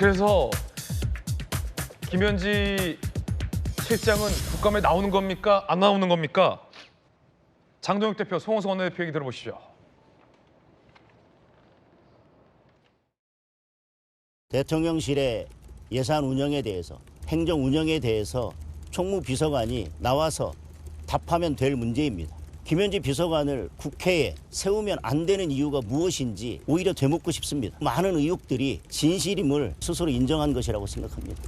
그래서 김현지 실장은 국감에 나오는 겁니까? 안 나오는 겁니까? 장동혁 대표, 송호성 원내대표 얘기 들어보시죠. 대통령실의 예산 운영에 대해서, 행정 운영에 대해서 총무비서관이 나와서 답하면 될 문제입니다. 김현지 비서관을 국회에 세우면 안 되는 이유가 무엇인지 오히려 되묻고 싶습니다. 많은 의혹들이 진실임을 스스로 인정한 것이라고 생각합니다.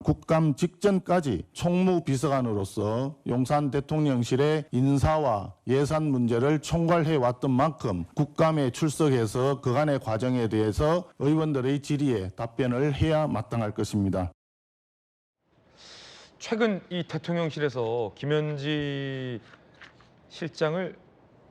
국감 직전까지 총무비서관으로서 용산 대통령실의 인사와 예산 문제를 총괄해 왔던 만큼 국감에 출석해서 그간의 과정에 대해서 의원들의 질의에 답변을 해야 마땅할 것입니다. 최근 이 대통령실에서 김현지 실장을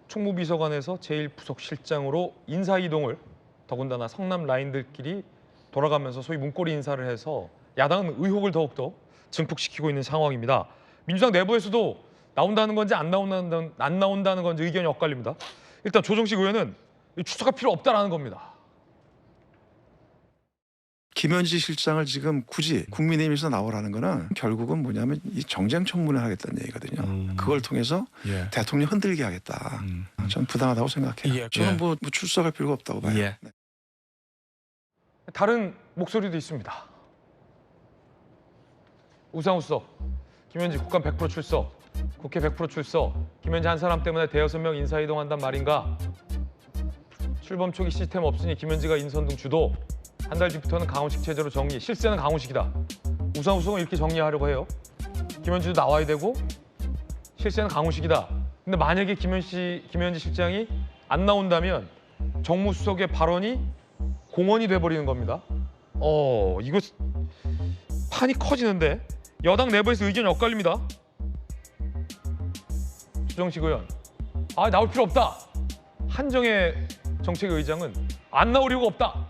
총무비서관에서 제1부속실장으로 인사 이동을 더군다나 성남 라인들끼리 돌아가면서 소위 문고리 인사를 해서 야당은 의혹을 더욱더 증폭시키고 있는 상황입니다. 민주당 내부에서도 나온다는 건지 안 나온다는 건지 의견이 엇갈립니다. 일단 조정식 의원은 추석할 필요 없다라는 겁니다. 김현지 실장을 지금 굳이 국민의힘에서 나오라는 거는 결국은 뭐냐면 이 정쟁 청문회를 하겠다는 얘기거든요. 그걸 통해서 대통령 흔들게 하겠다. 저는 부당하다고 생각해요. 저는 뭐 출석할 필요가 없다고 봐요. 네. 다른 목소리도 있습니다. 우상호 수석, 김현지 국감 100% 출석, 국회 100% 출석, 김현지 한 사람 때문에 대여섯 명 인사 이동한단 말인가? 출범 초기 시스템 없으니 김현지가 인선 등 주도, 한 달 뒤부터는 강훈식 체제로 정리, 실세는 강훈식이다. 우상호 수석은 이렇게 정리하려고 해요. 김현지도 나와야 되고 실세는 강훈식이다. 근데 만약에 김현지 실장이 안 나온다면 정무수석의 발언이 공언이 돼버리는 겁니다. 이거 판이 커지는데 여당 내부에서 의견이 엇갈립니다. 조정식 의원, 나올 필요 없다. 한정혜 정책의장은 안 나올 이유가 없다.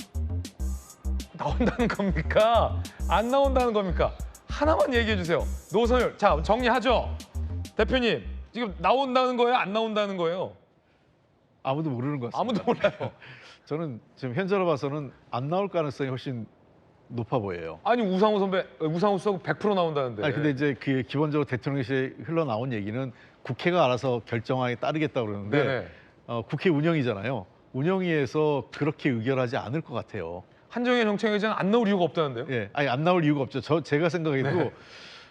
나온다는 겁니까? 안 나온다는 겁니까? 하나만 얘기해 주세요. 노선을 자 정리하죠. 대표님 지금 나온다는 거예요? 안 나온다는 거예요? 아무도 모르는 것 같습니다. 아무도 몰라요. 저는 지금 현재로 봐서는 안 나올 가능성이 훨씬 높아 보여요. 아니 우상호 수석 100% 나온다는데. 아니 근데 이제 그 기본적으로 대통령실에 흘러나온 얘기는 국회가 알아서 결정하에 따르겠다 그러는데 국회 운영이잖아요. 운영위에서 그렇게 의결하지 않을 것 같아요. 한정혜 정책의장은 안 나올 이유가 없다는데요? 예, 아니 안 나올 이유가 없죠. 제가 생각해도 네.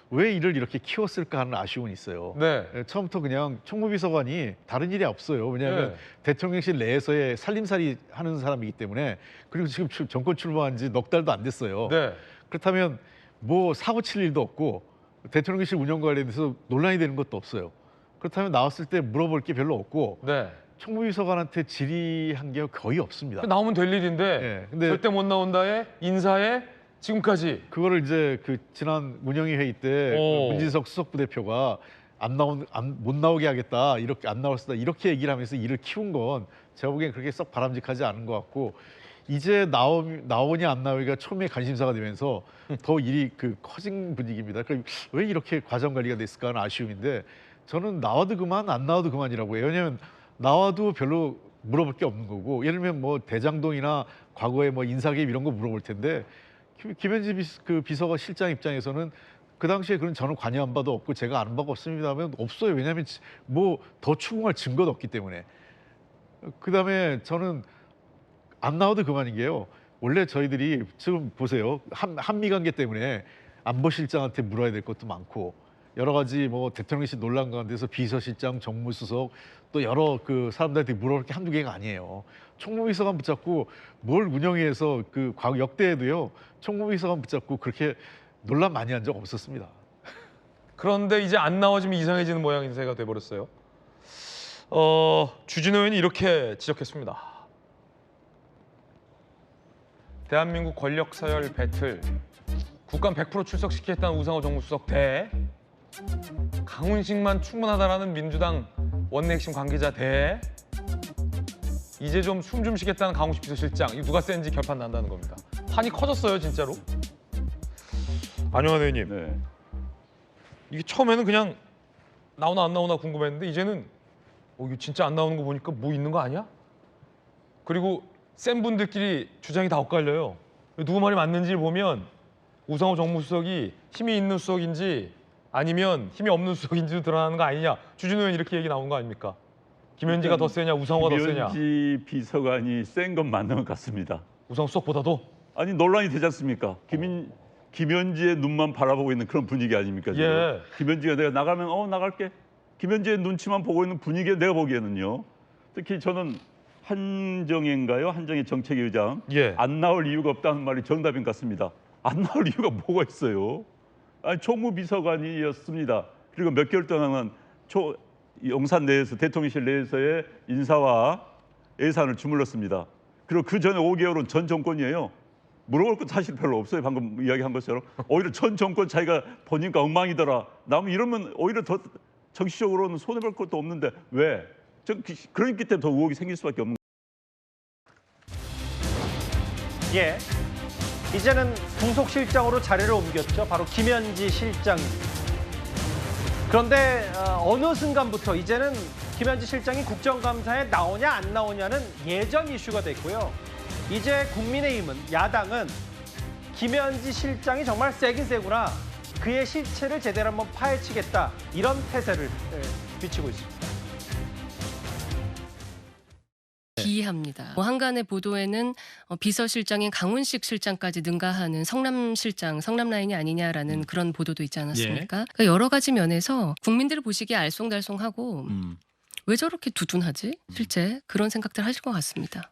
왜 이를 이렇게 키웠을까 하는 아쉬움은 있어요. 네. 처음부터 그냥 총무비서관이 다른 일이 없어요. 왜냐하면 네. 대통령실 내에서의 살림살이 하는 사람이기 때문에, 그리고 지금 정권 출범한 지 넉 달도 안 됐어요. 네. 그렇다면 뭐 사고 칠 일도 없고 대통령실 운영 관련해서 논란이 되는 것도 없어요. 그렇다면 나왔을 때 물어볼 게 별로 없고 네. 총무비서관한테 질의한 게 거의 없습니다. 나오면 될 일인데 예, 근데 절대 못 나온다에 인사에 지금까지 그거를 이제 그 지난 운영위 회의 때 문진석 수석부대표가 못 나오게 하겠다, 이렇게 안 나올 수다, 이렇게 얘기를 하면서 일을 키운 건 제가 보기엔 그렇게 썩 바람직하지 않은 것 같고, 이제 나오냐 안 나오기가 처음에 관심사가 되면서 더 일이 커진 분위기입니다. 왜 이렇게 과정 관리가 됐을까 하는 아쉬움인데, 저는 나와도 그만 안 나와도 그만이라고 해요. 왜냐하면 나와도 별로 물어볼 게 없는 거고, 예를 들면 뭐 대장동이나 과거에 뭐 인사개입 이런 거 물어볼 텐데, 김현지 비서가 실장 입장에서는 그 당시에 그런 저는 관여한 바도 없고 제가 아는 바가 없습니다 하면 없어요. 왜냐하면 뭐 더 추궁할 증거도 없기 때문에. 그다음에 저는 안 나와도 그만인 게요. 원래 저희들이 지금 보세요. 한미 관계 때문에 안보실장한테 물어야 될 것도 많고, 여러 가지 뭐 대통령실 논란 가운데서 비서실장, 정무수석 또 여러 사람들한테 물어볼 게 한두 개가 아니에요. 총무비서관 붙잡고 뭘 운영위에서 과거 역대에도요. 총무비서관 붙잡고 그렇게 논란 많이 한 적 없었습니다. 그런데 이제 안 나와지면 이상해지는 모양새가 돼버렸어요. 주진우 의원이 이렇게 지적했습니다. 대한민국 권력 서열 배틀, 국감 100% 출석시키겠다는 우상호 정무수석 대 강훈식만 충분하다라는 민주당 원내 핵심 관계자 대 이제 좀 숨 좀 쉬겠다는 강훈식 비서실장, 이 누가 센지 결판 난다는 겁니다. 판이 커졌어요 진짜로. 안영환 의원님, 네. 이게 처음에는 그냥 나오나 안 나오나 궁금했는데 이제는 이거 진짜 안 나오는 거 보니까 뭐 있는 거 아니야? 그리고 센 분들끼리 주장이 다 엇갈려요. 누구 말이 맞는지를 보면 우상호 정무수석이 힘이 있는 수석인지 아니면 힘이 없는 수석인지도 드러나는 거 아니냐. 주진우 의원 이렇게 얘기 나온 거 아닙니까? 김현지가 더 세냐, 우상호가 더 세냐. 김현지 비서관이 센 건 맞는 것 같습니다. 우상호 수석보다도? 아니 논란이 되지 않습니까? 김현지의 눈만 바라보고 있는 그런 분위기 아닙니까? 지금? 예. 김현지가 내가 나가면 나갈게. 김현지의 눈치만 보고 있는 분위기에 내가 보기에는요. 특히 저는 한정혜인가요? 한정혜 정책위의장 예. 안 나올 이유가 없다는 말이 정답인 것 같습니다. 안 나올 이유가 뭐가 있어요? 아니 총무비서관이었습니다. 그리고 몇 개월 동안은 용산 내에서 대통령실 내에서의 인사와 예산을 주물렀습니다. 그리고 그 전에 5개월은 전 정권이에요. 물어볼 것 사실 별로 없어요. 방금 이야기한 것처럼 오히려 전 정권 자기가 보니까 엉망이더라. 나면 이러면 오히려 더 정치적으로는 손해볼 것도 없는데 왜? 그러기 때문에 더 의혹이 생길 수밖에 없는. 예. 이제는 부속실장으로 자리를 옮겼죠. 바로 김현지 실장입니다. 그런데 어느 순간부터 이제는 김현지 실장이 국정감사에 나오냐 안 나오냐는 예전 이슈가 됐고요. 이제 국민의힘은, 야당은 김현지 실장이 정말 세긴 세구나. 그의 실체를 제대로 한번 파헤치겠다. 이런 태세를 비치고 있습니다. 비합니다. 한간의 보도에는 비서실장인 강훈식 실장까지 능가하는 성남 실장, 성남 라인이 아니냐라는 그런 보도도 있지 않았습니까? 그러니까 여러 가지 면에서 국민들을 보시기에 알쏭달쏭하고 왜 저렇게 두둔하지? 실제 그런 생각들 하실 것 같습니다.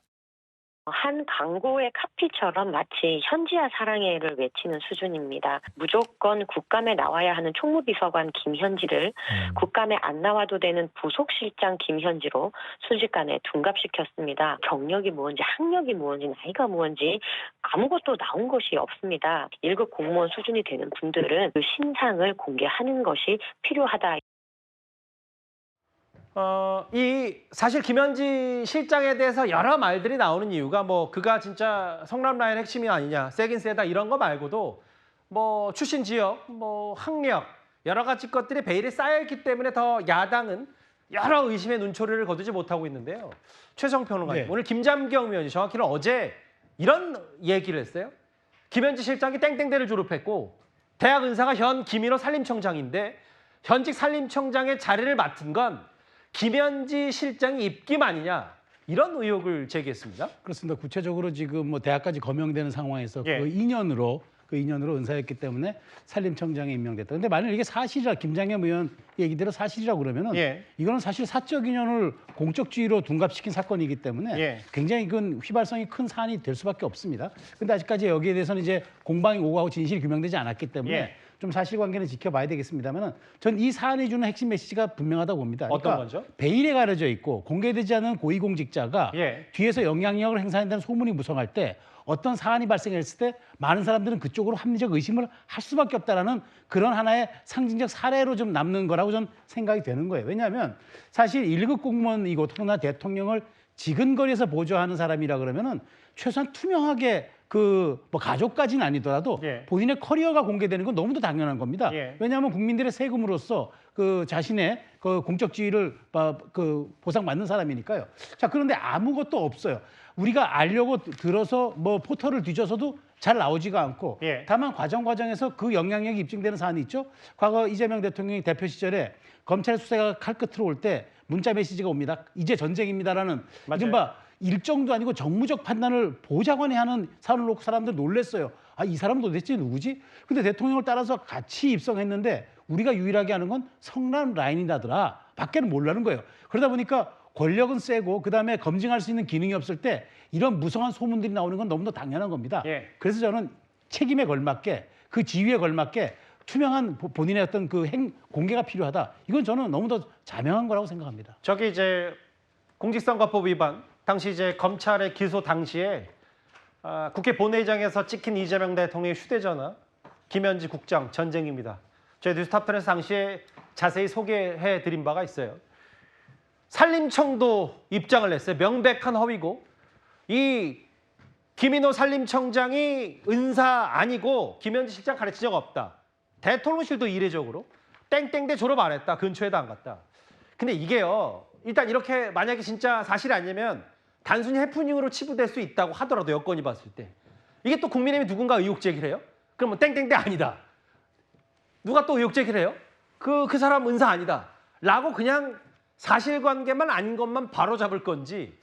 한 광고의 카피처럼 마치 현지야 사랑해를 외치는 수준입니다. 무조건 국감에 나와야 하는 총무비서관 김현지를 국감에 안 나와도 되는 부속실장 김현지로 순식간에 둔갑시켰습니다. 경력이 뭔지 학력이 뭔지 나이가 뭔지 아무것도 나온 것이 없습니다. 1급 공무원 수준이 되는 분들은 그 신상을 공개하는 것이 필요하다. 사실 김현지 실장에 대해서 여러 말들이 나오는 이유가 뭐 그가 진짜 성남 라인 핵심이 아니냐, 세긴 세다 이런 거 말고도 뭐 출신 지역, 뭐 학력 여러 가지 것들이 베일에 쌓여 있기 때문에 더 야당은 여러 의심의 눈초리를 거두지 못하고 있는데요. 최성 평론가님, 오늘 김잠경 위원이 정확히는 어제 이런 얘기를 했어요. 김현지 실장이 땡땡대를 졸업했고 대학 은사가 현 김인호 산림청장인데 현직 산림청장의 자리를 맡은 건 김현지 실장이 입김 아니냐, 이런 의혹을 제기했습니다. 그렇습니다. 구체적으로 지금 뭐 대학까지 거명되는 상황에서 예. 그 2년으로 은사였기 때문에 산림청장에 임명됐다. 그런데 만약 이게 사실이라, 김장겸 의원 얘기대로 사실이라고 그러면은 예. 이거는 사실 사적 인연을 공적주의로 둔갑시킨 사건이기 때문에 예. 굉장히 그 휘발성이 큰 사안이 될 수밖에 없습니다. 근데 아직까지 여기에 대해서는 이제 공방이 오가고 진실이 규명되지 않았기 때문에 예. 좀 사실관계는 지켜봐야 되겠습니다만은 전 이 사안이 주는 핵심 메시지가 분명하다고 봅니다. 어떤 거죠? 베일에 가려져 있고 공개되지 않은 고위공직자가 예. 뒤에서 영향력을 행사한다는 소문이 무성할 때 어떤 사안이 발생했을 때 많은 사람들은 그쪽으로 합리적 의심을 할 수밖에 없다라는 그런 하나의 상징적 사례로 좀 남는 거라고 저는 생각이 되는 거예요. 왜냐하면 사실 1급 공무원이고 더구나 대통령을 지근거리에서 보좌하는 사람이라 그러면은 최소한 투명하게 그 뭐 가족까지는 아니더라도 예. 본인의 커리어가 공개되는 건 너무도 당연한 겁니다. 예. 왜냐하면 국민들의 세금으로서 그 자신의 그 공적지위를 그 보상받는 사람이니까요. 자, 그런데 아무것도 없어요. 우리가 알려고 들어서 뭐 포털을 뒤져서도 잘 나오지가 않고 예. 다만 과정에서 그 영향력이 입증되는 사안이 있죠. 과거 이재명 대통령이 대표 시절에 검찰 수사가 칼끝으로 올 때 문자 메시지가 옵니다. 이제 전쟁입니다라는 이른바 일정도 아니고 정무적 판단을 보좌관이 하는 사안을 놓고 사람들 놀랬어요. 아, 이 사람은 도대체 누구지? 근데 대통령을 따라서 같이 입성했는데 우리가 유일하게 아는 건 성남 라인이라더라. 밖에는 몰라는 거예요. 그러다 보니까 권력은 세고 그다음에 검증할 수 있는 기능이 없을 때 이런 무성한 소문들이 나오는 건 너무나 당연한 겁니다. 예. 그래서 저는 책임에 걸맞게 그 지위에 걸맞게 투명한 본인의 어떤 그 공개가 필요하다. 이건 저는 너무 더 자명한 거라고 생각합니다. 저기 이제 공직선거법 위반, 당시 이제 검찰의 기소 당시에 국회 본회의장에서 찍힌 이재명 대통령의 휴대전화, 김현지 국장 전쟁입니다. 저희 뉴스타편에서 당시에 자세히 소개해 드린 바가 있어요. 산림청도 입장을 냈어요. 명백한 허위고 이 김인호 산림청장이 은사 아니고 김현지 실장 가르친 적 없다. 대통령실도 이례적으로 땡땡대 졸업 안 했다. 근처에도 안 갔다. 근데 이게요. 일단 이렇게 만약에 진짜 사실이 아니면 단순히 해프닝으로 치부될 수 있다고 하더라도 여건이 봤을 때 이게 또 국민의힘이 누군가 의혹 제기를 해요? 그러면 땡땡땡 아니다. 누가 또 의혹 제기를 해요? 그 사람 은사 아니다. 라고 그냥 사실관계만 아닌 것만 바로 잡을 건지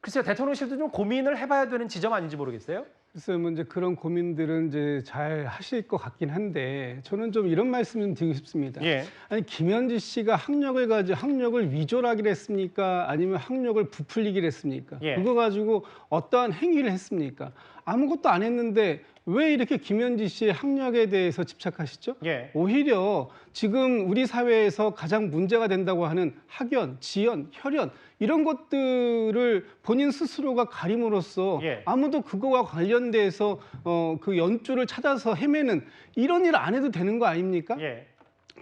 글쎄요, 대통령실도 좀 고민을 해봐야 되는 지점 아닌지 모르겠어요. 글쎄요, 뭐 이제 그런 고민들은 이제 잘 하실 것 같긴 한데 저는 좀 이런 말씀 좀 드리고 싶습니다. 예. 아니 김현지 씨가 학력을 위조하기로 했습니까? 아니면 학력을 부풀리기로 했습니까? 예. 그거 가지고 어떠한 행위를 했습니까? 아무것도 안 했는데 왜 이렇게 김현지 씨의 학력에 대해서 집착하시죠? 예. 오히려 지금 우리 사회에서 가장 문제가 된다고 하는 학연, 지연, 혈연 이런 것들을 본인 스스로가 가림으로써 예. 아무도 그거와 관련돼서 그 연줄을 찾아서 헤매는 이런 일 안 해도 되는 거 아닙니까? 예.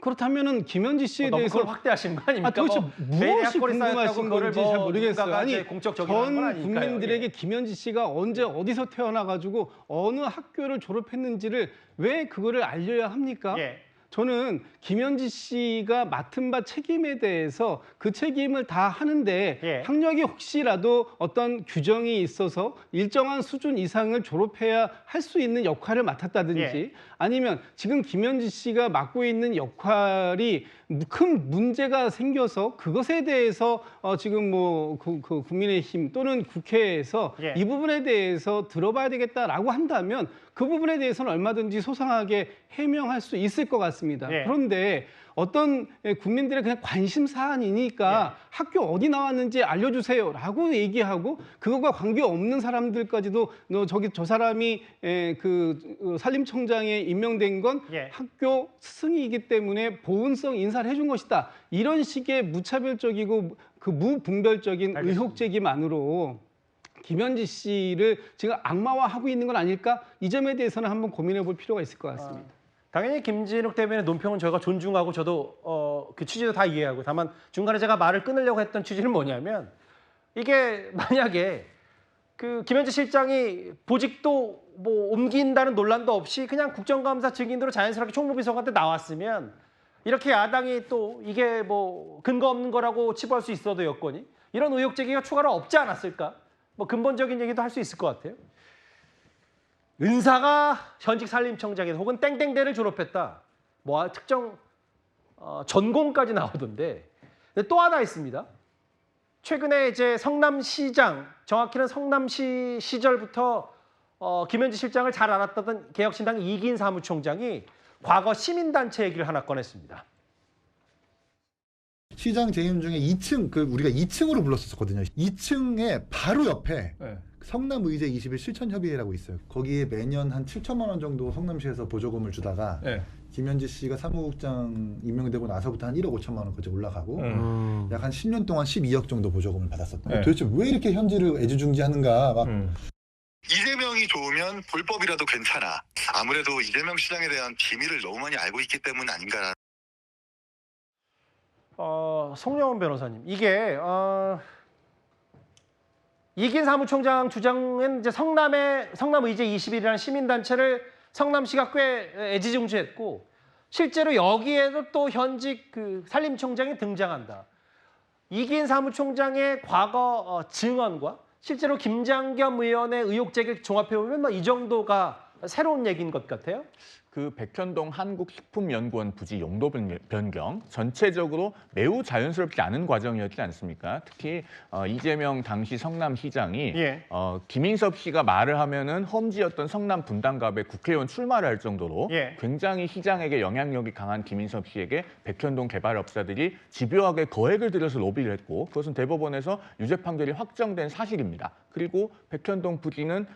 그렇다면은 김현지 씨에 너무 대해서 그걸 확대하신 거 아닙니까? 도대체 무엇이 학벌이 쌓였다고 궁금하신 그거를 건지 잘 뭐 모르겠어요. 누군가가 아니 이제 공적적인 건 전 아니니까요. 국민들에게 예. 김현지 씨가 언제 어디서 태어나가지고 어느 학교를 졸업했는지를 왜 그거를 알려야 합니까? 예. 저는 김현지 씨가 맡은 바 책임에 대해서 그 책임을 다 하는데 예. 학력이 혹시라도 어떤 규정이 있어서 일정한 수준 이상을 졸업해야 할 수 있는 역할을 맡았다든지 예. 아니면 지금 김현지 씨가 맡고 있는 역할이 큰 문제가 생겨서 그것에 대해서 지금 뭐 그 국민의힘 또는 국회에서 예. 이 부분에 대해서 들어봐야 되겠다라고 한다면 그 부분에 대해서는 얼마든지 소상하게 해명할 수 있을 것 같습니다. 예. 그런데 어떤 국민들의 그냥 관심 사안이니까 학교 어디 나왔는지 알려주세요라고 얘기하고 그거와 관계없는 사람들까지도 저 사람이 그 산림청장에 임명된 건 예. 학교 스승이기 때문에 보은성 인사를 해준 것이다. 이런 식의 무차별적이고 그 무분별적인 알겠습니다. 의혹 제기만으로 김현지 씨를 지금 악마화하고 있는 건 아닐까? 이 점에 대해서는 한번 고민해 볼 필요가 있을 것 같습니다. 당연히 김진욱 대변인의 논평은 저희가 존중하고 저도 그 취지도 다 이해하고 다만 중간에 제가 말을 끊으려고 했던 취지는 뭐냐면 이게 만약에 그 김현지 실장이 보직도 뭐 옮긴다는 논란도 없이 그냥 국정감사 증인으로 자연스럽게 총무비서관한테 나왔으면 이렇게 야당이 또 이게 뭐 근거 없는 거라고 치부할 수 있어도 여건이 이런 의혹 제기가 추가로 없지 않았을까? 뭐 근본적인 얘기도 할 수 있을 것 같아요. 은사가 현직 산림청장에서 혹은 땡땡대를 졸업했다. 뭐 특정 전공까지 나오던데. 근데 또 하나 있습니다. 최근에 이제 성남시장, 정확히는 성남시 시절부터 김현지 실장을 잘 알았던 개혁신당 이기인 사무총장이 과거 시민단체 얘기를 하나 꺼냈습니다. 시장 재임 중에 2층 우리가 2층으로 불렀었거든요. 2층에 바로 옆에 성남의제 21 실천협의회라고 있어요. 거기에 매년 한 7천만 원 정도 성남시에서 보조금을 주다가 김현지 씨가 사무국장 임명되고 나서부터 한 1억 5천만 원까지 올라가고 약 한 10년 동안 12억 정도 보조금을 받았었거든요. 도대체 왜 이렇게 현지를 애지중지하는가 막. 이재명이 좋으면 불법이라도 괜찮아. 아무래도 이재명 시장에 대한 비밀을 너무 많이 알고 있기 때문 아닌가. 송영훈 변호사님, 이게 이긴 사무총장 주장은 이제 성남의제 21이라는 시민단체를 성남시가 꽤 애지중지했고 실제로 여기에도 또 현직 그 산림청장이 등장한다. 이긴 사무총장의 과거 증언과 실제로 김장겸 의원의 의혹 제기를 종합해보면 뭐 이 정도가 새로운 얘기인 것 같아요. 그 백현동 한국식품연구원 부지 용도 변경 전체적으로 매우 자연스럽지 않은 과정이었지 않습니까? 특히 이재명 당시 성남시장이 김인섭 씨가 말을 하면은 험지였던 성남 분당갑에 국회의원 출마를 할 정도로 굉장히 시장에게 영향력이 강한 김인섭 씨에게 백현동 개발업자들이 집요하게 거액을 들여서 로비를 했고 그것은 대법원에서 유죄 판결이 확정된 사실입니다. 그리고 백현동 부지는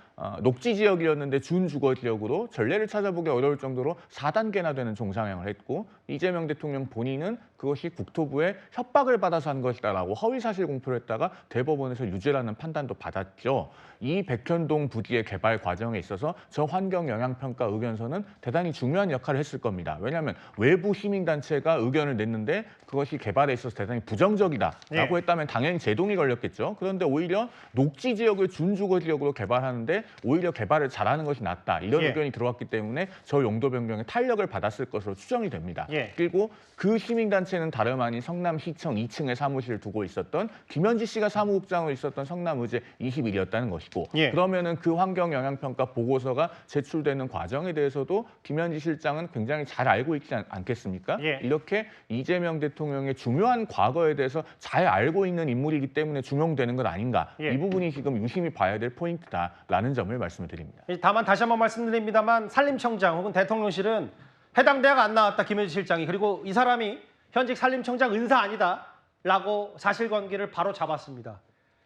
녹지 지역이었는데 준주거 지역으로 전례를 찾아보기 어려울 정도로 4단계나 되는 종상향을 했고 이재명 대통령 본인은 그것이 국토부의 협박을 받아서 한 것이다라고 허위사실 공표를 했다가 대법원에서 유죄라는 판단도 받았죠. 이 백현동 부지의 개발 과정에 있어서 저 환경영향평가 의견서는 대단히 중요한 역할을 했을 겁니다. 왜냐하면 외부 시민단체가 의견을 냈는데 그것이 개발에 있어서 대단히 부정적이다라고 했다면 당연히 제동이 걸렸겠죠. 그런데 오히려 녹지 지역을 준주거 지역으로 개발하는데 오히려 개발을 잘하는 것이 낫다. 이런 의견이 들어왔기 때문에 저 용도 변경에 탄력을 받았을 것으로 추정이 됩니다. 그리고 그 시민단체 시민단체는 다름 아닌 성남시청 2층에 사무실을 두고 있었던 김현지 씨가 사무국장으로 있었던 성남의제 21이었다는 것이고 그러면은 그 환경영향평가 보고서가 제출되는 과정에 대해서도 김현지 실장은 굉장히 잘 알고 있지 않겠습니까? 이렇게 이재명 대통령의 중요한 과거에 대해서 잘 알고 있는 인물이기 때문에 중용되는 것 아닌가. 이 부분이 지금 유심히 봐야 될 포인트다라는 점을 말씀을 드립니다. 다만 다시 한번 말씀드립니다만 산림청장 혹은 대통령실은 해당 대학 안 나왔다 김현지 실장이 그리고 이 사람이 현직 산림청장 은사 아니다라고 사실관계를 바로 잡았습니다.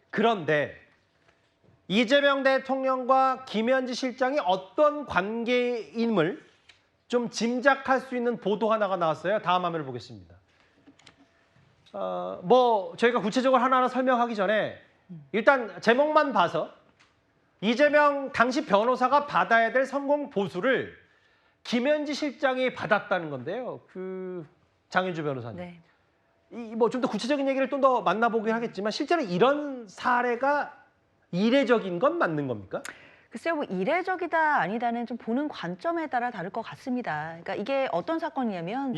그런데 이재명 대통령과 김현지 실장이 어떤 관계임을 좀 짐작할 수 있는 보도 하나가 나왔어요. 다음 화면을 보겠습니다. 저희가 구체적으로 하나하나 설명하기 전에 일단 제목만 봐서 이재명 당시 변호사가 받아야 될 성공 보수를 김현지 실장이 받았다는 건데요. 장윤주 변호사님. 네. 좀 더 구체적인 얘기를 좀 더 만나보긴 하겠지만 실제로 이런 사례가 이례적인 건 맞는 겁니까? 글쎄요, 뭐 이례적이다 아니다는 좀 보는 관점에 따라 다를 것 같습니다. 그러니까 이게 어떤 사건이냐면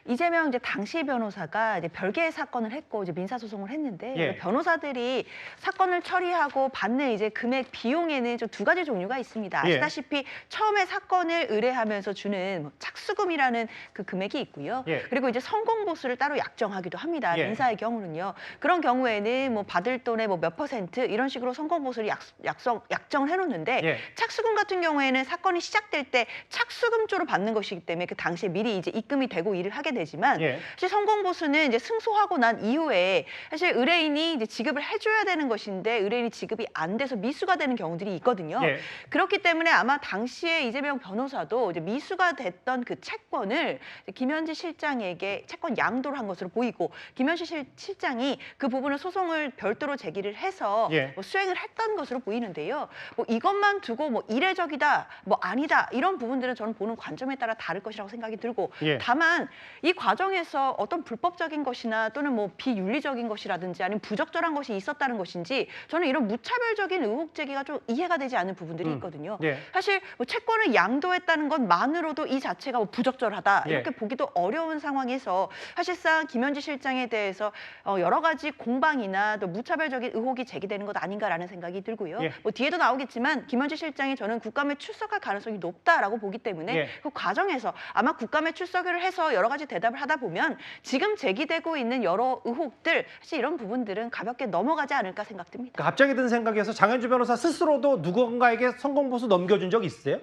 이재명 이제 당시 변호사가 이제 별개의 사건을 했고 이제 민사 소송을 했는데 변호사들이 사건을 처리하고 받는 이제 금액 비용에는 좀 두 가지 종류가 있습니다. 아시다시피 처음에 사건을 의뢰하면서 주는 뭐 착수금이라는 그 금액이 있고요. 그리고 이제 성공 보수를 따로 약정하기도 합니다. 민사의 경우는요. 그런 경우에는 뭐 받을 돈의 뭐 몇 퍼센트 이런 식으로 성공 보수를 약정을 해놓는데. 착수금 같은 경우에는 사건이 시작될 때 착수금조로 받는 것이기 때문에 그 당시에 미리 이제 입금이 되고 일을 하게 되지만 사실 성공보수는 이제 승소하고 난 이후에 사실 의뢰인이 이제 지급을 해줘야 되는 것인데 의뢰인이 지급이 안 돼서 미수가 되는 경우들이 있거든요. 그렇기 때문에 아마 당시에 이재명 변호사도 이제 미수가 됐던 그 채권을 김현지 실장에게 채권 양도를 한 것으로 보이고 김현지 실장이 그 부분을 소송을 별도로 제기를 해서 뭐 수행을 했던 것으로 보이는데요. 뭐 이것만 두고 뭐 이례적이다, 뭐 아니다 이런 부분들은 저는 보는 관점에 따라 다를 것이라고 생각이 들고 다만 이 과정에서 어떤 불법적인 것이나 또는 뭐 비윤리적인 것이라든지 아니면 부적절한 것이 있었다는 것인지 저는 이런 무차별적인 의혹 제기가 좀 이해가 되지 않는 부분들이 있거든요. 사실 뭐 채권을 양도했다는 것만으로도 이 자체가 뭐 부적절하다 이렇게 보기도 어려운 상황에서 사실상 김현지 실장에 대해서 여러 가지 공방이나 또 무차별적인 의혹이 제기되는 것 아닌가라는 생각이 들고요. 뭐 뒤에도 나오겠지만 김현지 실장이 저는 국감에 출석할 가능성이 높다라고 보기 때문에 그 과정에서 아마 국감에 출석을 해서 여러 가지 대답을 하다 보면 지금 제기되고 있는 여러 의혹들 사실 이런 부분들은 가볍게 넘어가지 않을까 생각됩니다. 갑자기 든 생각에서 장현주 변호사 스스로도 누군가에게 성공보수 넘겨준 적 있으세요?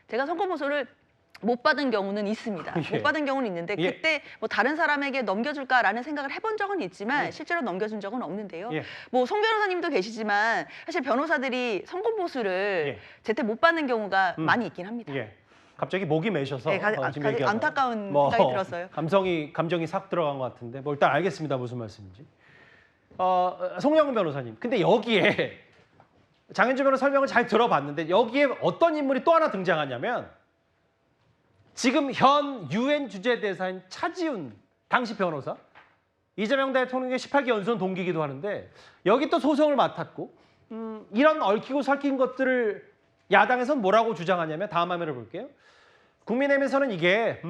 제가 성공보수를 못 받은 경우는 있습니다. 못 받은 경우는 있는데 그때 뭐 다른 사람에게 넘겨줄까라는 생각을 해본 적은 있지만 실제로 넘겨준 적은 없는데요. 뭐 송 변호사님도 계시지만 사실 변호사들이 성공보수를 제때 못 받는 경우가 많이 있긴 합니다. 갑자기 목이 메셔서 지금 안타까운 생각이 들었어요. 감정이 싹 들어간 것 같은데 뭐 일단 알겠습니다. 무슨 말씀인지. 송영은 변호사님. 근데 여기에 장현주 변호사 설명을 잘 들어봤는데 여기에 어떤 인물이 또 하나 등장하냐면 지금 현 유엔 주재대사인 차지훈 당시 변호사, 이재명 대통령의 18기 연수원 동기이기도 하는데 여기 또 소송을 맡았고 이런 얽히고 설킨 것들을 야당에서는 뭐라고 주장하냐면 다음 화면을 볼게요. 국민의힘에서는 이게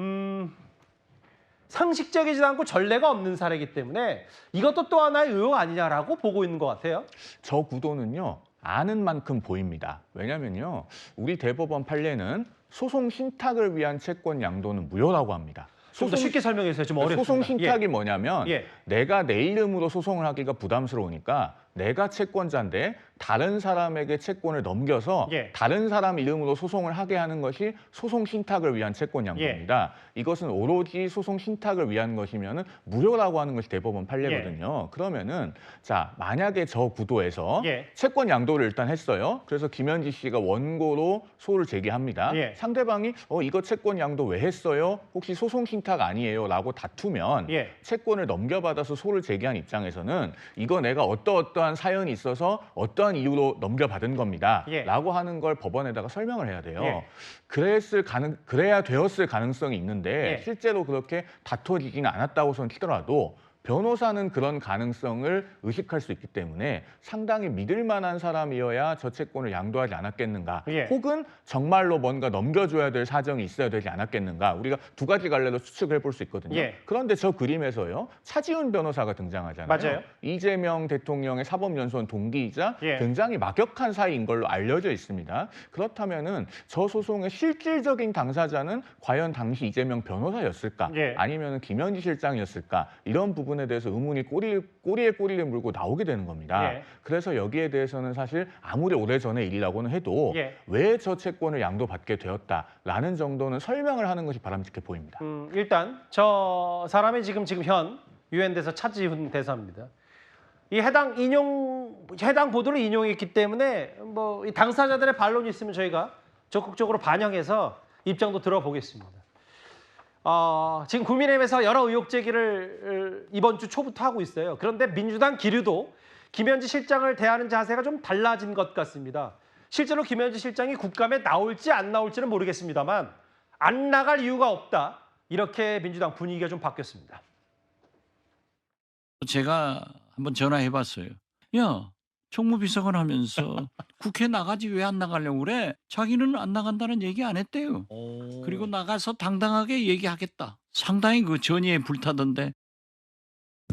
상식적이지 않고 전례가 없는 사례이기 때문에 이것도 또 하나의 의혹 아니냐라고 보고 있는 것 같아요. 저 구도는요. 아는 만큼 보입니다. 왜냐면요. 우리 대법원 판례는 소송 신탁을 위한 채권 양도는 무효라고 합니다. 좀 더 쉽게 설명해주세요. 좀 어렵습니다. 소송 신탁이 뭐냐면 내가 내 이름으로 소송을 하기가 부담스러우니까 내가 채권자인데 다른 사람에게 채권을 넘겨서 다른 사람 이름으로 소송을 하게 하는 것이 소송 신탁을 위한 채권 양도입니다. 이것은 오로지 소송 신탁을 위한 것이면은 무효라고 하는 것이 대법원 판례거든요. 그러면은 자 만약에 저 구도에서 채권 양도를 일단 했어요. 그래서 김현지 씨가 원고로 소를 제기합니다. 상대방이 이거 채권 양도 왜 했어요? 혹시 소송 신탁 아니에요? 라고 다투면 채권을 넘겨받아서 소를 제기한 입장에서는 이거 내가 어떠한 사연이 있어서 어떠한 이유로 넘겨받은 겁니다. 라고 하는 걸 법원에다가 설명을 해야 돼요. 그래야 되었을 가능성이 있는데 실제로 그렇게 다투어지지는 않았다고 선 치더라도 변호사는 그런 가능성을 의식할 수 있기 때문에 상당히 믿을 만한 사람이어야 저 채권을 양도하지 않았겠는가. 혹은 정말로 뭔가 넘겨줘야 될 사정이 있어야 되지 않았겠는가. 우리가 두 가지 갈래로 추측을 해볼 수 있거든요. 그런데 저 그림에서요. 차지훈 변호사가 등장하잖아요. 맞아요. 이재명 대통령의 사법연수원 동기이자 굉장히 막역한 사이인 걸로 알려져 있습니다. 그렇다면은 저 소송의 실질적인 당사자는 과연 당시 이재명 변호사였을까? 아니면 김현지 실장이었을까? 이런 부분에 대해서 의문이 꼬리에 꼬리를 물고 나오게 되는 겁니다. 그래서 여기에 대해서는 사실 아무리 오래전의 일이라고는 해도 왜 저 채권을 양도받게 되었다라는 정도는 설명을 하는 것이 바람직해 보입니다. 일단 저 사람이 지금 현 유엔 대사 차지훈 대사입니다. 이 해당 보도를 인용했기 때문에 뭐 이 당사자들의 반론이 있으면 저희가 적극적으로 반영해서 입장도 들어보겠습니다. 지금 국민의힘에서 여러 의혹 제기를 이번 주 초부터 하고 있어요. 그런데 민주당 기류도 김현지 실장을 대하는 자세가 좀 달라진 것 같습니다. 실제로 김현지 실장이 국감에 나올지 안 나올지는 모르겠습니다만 안 나갈 이유가 없다. 이렇게 민주당 분위기가 좀 바뀌었습니다. 제가 한번 전화해봤어요. 야, 총무비서관 하면서 국회 나가지 왜 안 나가려고 그래? 자기는 안 나간다는 얘기 안 했대요. 그리고 나가서 당당하게 얘기하겠다. 상당히 그 전의에 불타던데.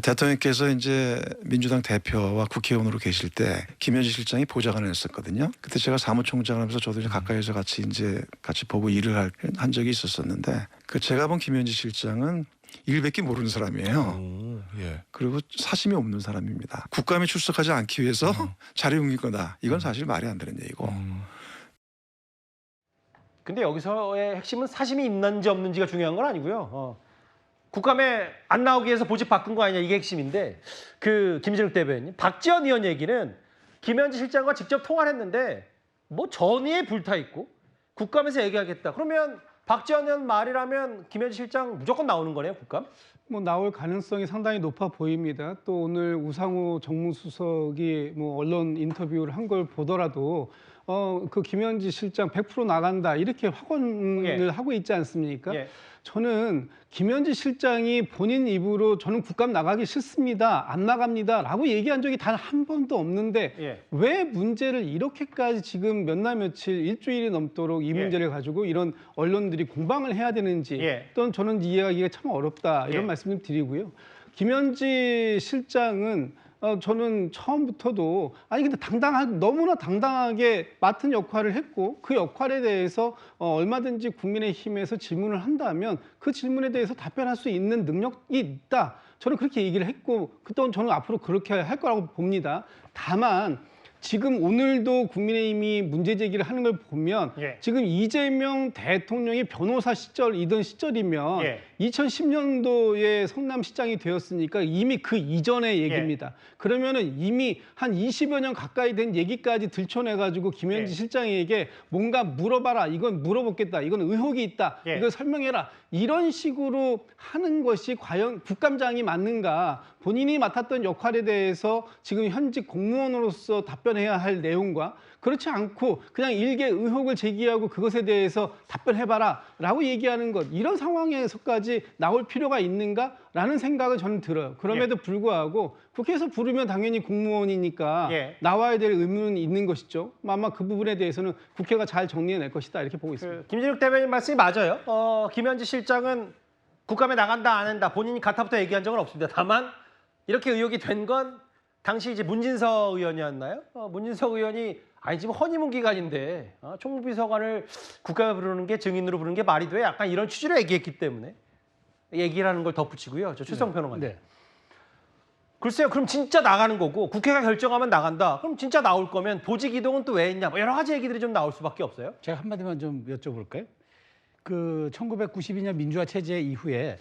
대통령께서 이제 민주당 대표와 국회의원으로 계실 때 김현지 실장이 보좌관을 했었거든요. 그때 제가 사무총장을 하면서 저도 이제 가까이서 같이 보고 일을 한 적이 있었었는데 그 제가 본 김현지 실장은 일밖에 모르는 사람이에요. 그리고 사심이 없는 사람입니다. 국감에 출석하지 않기 위해서 자료 옮기거나 이건 사실 말이 안 되는 얘기고. 근데 여기서의 핵심은 사심이 있는지 없는지가 중요한 건 아니고요. 국감에 안 나오기 위해서 보직 바꾼 거 아니냐 이게 핵심인데 그 김진욱 대변인, 박지원 의원 얘기는 김현지 실장과 직접 통화를 했는데 뭐 전의에 불타 있고 국감에서 얘기하겠다. 그러면 박지원 의원 말이라면 김현지 실장 무조건 나오는 거네요, 국감? 뭐 나올 가능성이 상당히 높아 보입니다. 또 오늘 우상호 정무수석이 뭐 언론 인터뷰를 한 걸 보더라도 그 김현지 실장 100% 나간다 이렇게 확언을 하고 있지 않습니까? 저는 김현지 실장이 본인 입으로 저는 국감 나가기 싫습니다. 안 나갑니다라고 얘기한 적이 단 한 번도 없는데 왜 문제를 이렇게까지 지금 몇 날 며칠 일주일이 넘도록 이 문제를 가지고 이런 언론들이 공방을 해야 되는지 또는 저는 이해하기가 참 어렵다 이런 말씀 좀 드리고요. 김현지 실장은 저는 처음부터도 근데 너무나 당당하게 맡은 역할을 했고 그 역할에 대해서 얼마든지 국민의힘에서 질문을 한다면 그 질문에 대해서 답변할 수 있는 능력이 있다. 저는 그렇게 얘기를 했고 또한 저는 앞으로 그렇게 할 거라고 봅니다. 다만 지금 오늘도 국민의힘이 문제 제기를 하는 걸 보면 지금 이재명 대통령이 변호사 시절이던 시절이면 2010년도에 성남시장이 되었으니까 이미 그 이전의 얘기입니다. 그러면은 이미 한 20여 년 가까이 된 얘기까지 들춰내가지고 김현지 실장에게 뭔가 물어봐라. 이건 물어보겠다. 이건 의혹이 있다. 이걸 설명해라. 이런 식으로 하는 것이 과연 국감장이 맞는가? 본인이 맡았던 역할에 대해서 지금 현직 공무원으로서 답변해야 할 내용과 그렇지 않고 그냥 일개 의혹을 제기하고 그것에 대해서 답변해봐라 라고 얘기하는 것 이런 상황에서까지 나올 필요가 있는가라는 생각은 저는 들어요. 그럼에도 불구하고 국회에서 부르면 당연히 공무원이니까 나와야 될 의무는 있는 것이죠. 아마 그 부분에 대해서는 국회가 잘 정리해낼 것이다 이렇게 보고 있습니다. 김진욱 대변인 말씀이 맞아요. 김현지 실장은 국감에 나간다 안 한다 본인이 가타부터 얘기한 적은 없습니다. 다만 이렇게 의혹이 된 건 당시 이제 문진석 의원이었나요? 문진석 의원이 지금 허니문 기간인데 총무비서관을 국감에 부르는 게 증인으로 부르는 게 말이 돼? 약간 이런 취지로 얘기했기 때문에 얘기라는 걸 덧붙이고요. 저 최성 평론가님. 글쎄요. 그럼 진짜 나가는 거고 국회가 결정하면 나간다. 그럼 진짜 나올 거면 보직 이동은 또 왜 했냐? 뭐 여러 가지 얘기들이 좀 나올 수밖에 없어요. 제가 한마디만 좀 여쭤볼까요? 그 1992년 민주화 체제 이후에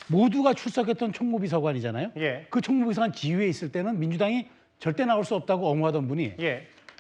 모두가 출석했던 총무비서관이잖아요. 그 총무비서관 지휘에 있을 때는 민주당이 절대 나올 수 없다고 옹호하던 분이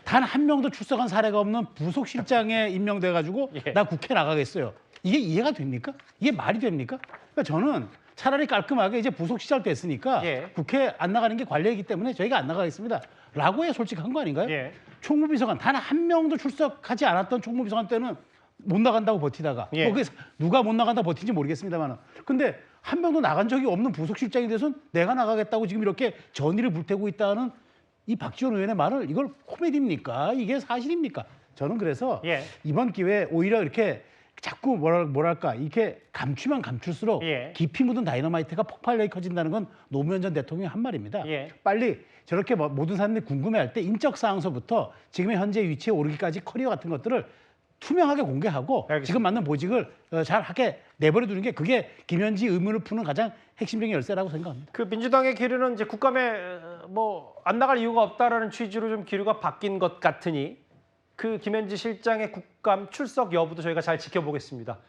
단 한 명도 출석한 사례가 없는 부속실장에 임명돼가지고 나 국회 나가겠어요. 이게 이해가 됩니까? 이게 말이 됩니까? 그러니까 저는 차라리 깔끔하게 이제 부속실장 됐으니까 국회 안 나가는 게 관례이기 때문에 저희가 안 나가겠습니다. 라고 해 솔직한 거 아닌가요? 총무비서관 단 한 명도 출석하지 않았던 총무비서관 때는 못 나간다고 버티다가 뭐 그래서 누가 못 나간다 버틴지 모르겠습니다만 근데 한 명도 나간 적이 없는 부속실장에 대해서는 내가 나가겠다고 지금 이렇게 전의를 불태우고 있다는 이 박지원 의원의 말을 이걸 코미디입니까? 이게 사실입니까? 저는 그래서 이번 기회에 오히려 이렇게 자꾸 뭐랄까 이렇게 감추면 감출수록 깊이 묻은 다이너마이트가 폭발력이 커진다는 건 노무현 전 대통령이 한 말입니다. 빨리 저렇게 모든 사람들이 궁금해할 때 인적 사항서부터 지금의 현재 위치에 오르기까지 커리어 같은 것들을 투명하게 공개하고 지금 맞는 보직을 잘 하게 내버려 두는 게 그게 김현지 의문을 푸는 가장 핵심적인 열쇠라고 생각합니다. 그 민주당의 기류는 이제 국감에 뭐 안 나갈 이유가 없다라는 취지로 좀 기류가 바뀐 것 같으니 그 김현지 실장의 국감 출석 여부도 저희가 잘 지켜보겠습니다.